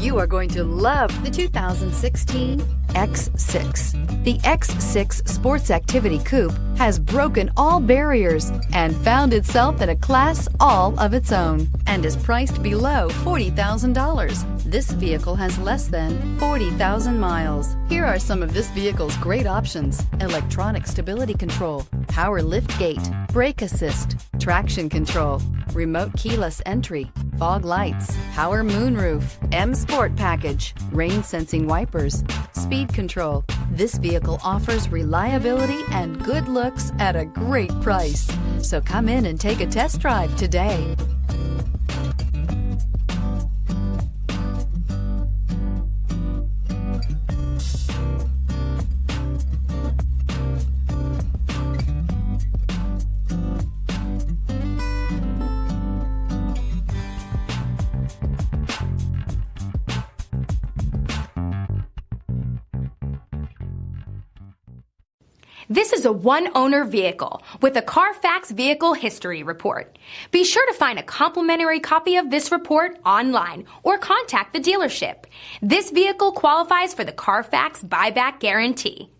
You are going to love the 2016 X6. The X6 Sports Activity Coupe has broken all barriers and found itself in a class all of its own and is priced below $40,000. This vehicle has less than 40,000 miles. Here are some of this vehicle's great options: electronic stability control, power lift gate, brake assist, traction control, remote keyless entry, fog lights, power moonroof, M Sport package, rain sensing wipers, speed control. This vehicle offers reliability and good looks at a great price. So come in and take a test drive today. This is a one-owner vehicle with a Carfax Vehicle History Report. Be sure to find a complimentary copy of this report online or contact the dealership. This vehicle qualifies for the Carfax Buyback Guarantee.